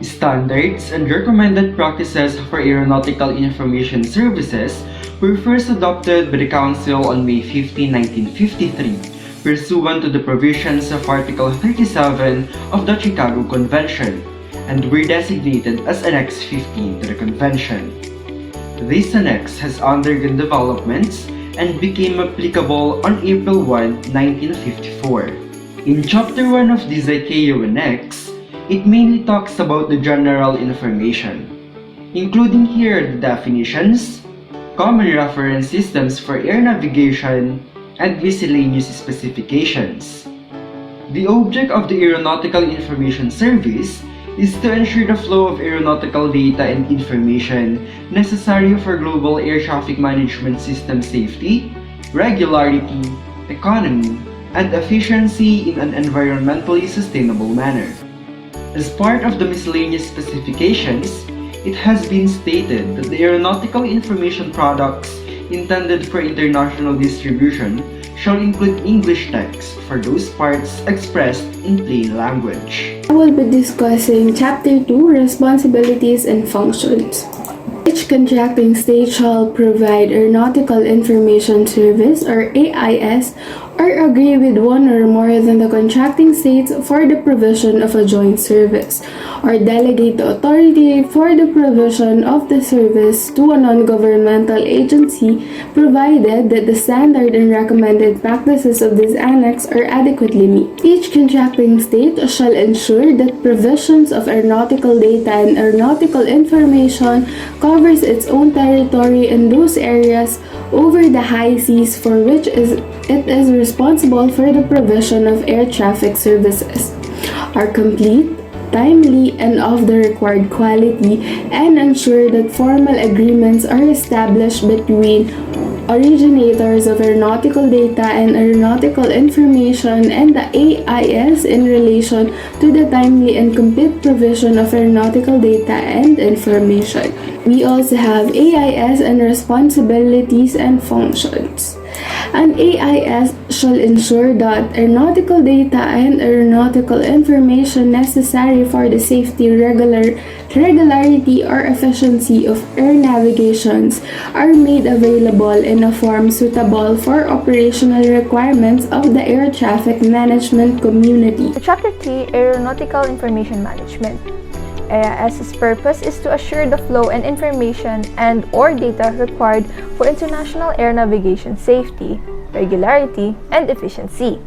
Standards and recommended practices for aeronautical information services were first adopted by the Council on May 15, 1953, pursuant to the provisions of Article 37 of the Chicago Convention, and were designated as Annex 15 to the Convention. This annex has undergone developments and became applicable on April 1, 1954. In Chapter 1 of this ICAO Annex, it mainly talks about the general information, including here the definitions, common reference systems for air navigation, and miscellaneous specifications. The object of the Aeronautical Information Service is to ensure the flow of aeronautical data and information necessary for global air traffic management system safety, regularity, economy, and efficiency in an environmentally sustainable manner. As part of the miscellaneous specifications, it has been stated that the aeronautical information products intended for international distribution shall include English text for those parts expressed in plain language. I will be discussing Chapter 2, Responsibilities and Functions. Each contracting state shall provide Aeronautical Information Service or AIS or agree with one or more than the contracting states for the provision of a joint service or delegate the authority for the provision of the service to a non-governmental agency provided that the standard and recommended practices of this annex are adequately met. Each contracting state shall ensure that provisions of aeronautical data and aeronautical information covers its own territory in those areas over the high seas for which it is responsible for the provision of air traffic services, are complete, timely, and of the required quality, and ensure that formal agreements are established between originators of aeronautical data and aeronautical information and the AIS in relation to the timely and complete provision of aeronautical data and information. We also have AIS and responsibilities and functions. An AIS shall ensure that aeronautical data and aeronautical information necessary for the safety, regularity, or efficiency of air navigations are made available in a form suitable for operational requirements of the air traffic management community. Chapter 3, Aeronautical Information Management. AIS's purpose is to assure the flow and information and/or data required for international air navigation safety, regularity, and efficiency.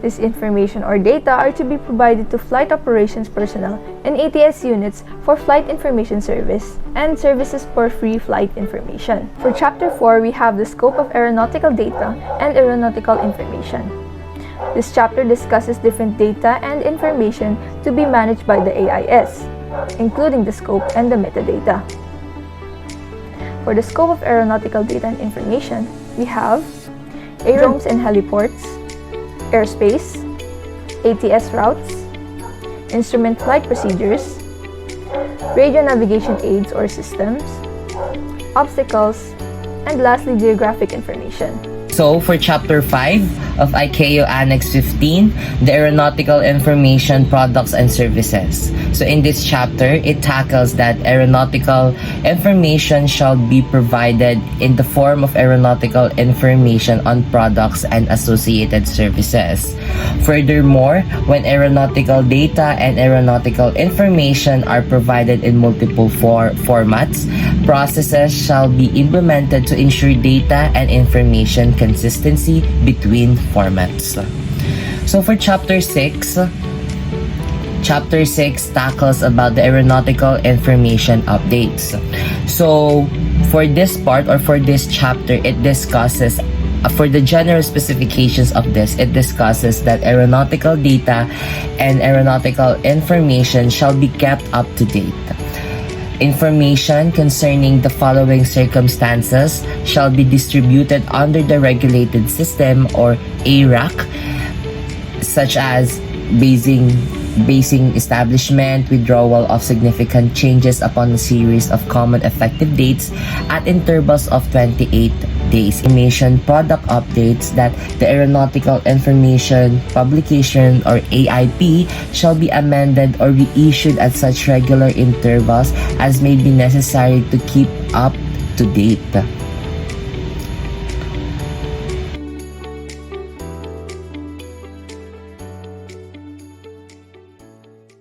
This information or data are to be provided to flight operations personnel and ATS units for flight information service and services for free flight information. For Chapter 4, we have the scope of aeronautical data and aeronautical information. This chapter discusses different data and information to be managed by the AIS, including the scope and the metadata. For the scope of aeronautical data and information, we have aerodromes and heliports, airspace, ATS routes, instrument flight procedures, radio navigation aids or systems, obstacles, and lastly, geographic information. So, for Chapter 5 of ICAO Annex 15, the Aeronautical Information Products and Services. So, in this chapter, it tackles that aeronautical information shall be provided in the form of aeronautical information on products and associated services. Furthermore, when aeronautical data and aeronautical information are provided in multiple formats, processes shall be implemented to ensure data and information consistency between formats. So for Chapter 6 tackles about the aeronautical information updates. So for this part or for this chapter, it discusses for the general specifications of this, it discusses that aeronautical data and aeronautical information shall be kept up to date. Information concerning the following circumstances shall be distributed under the regulated system or ARAC, such as basing basing establishment, withdrawal of significant changes upon a series of common effective dates at intervals of 28 days. Information product updates that the Aeronautical Information Publication or AIP shall be amended or reissued at such regular intervals as may be necessary to keep up to date.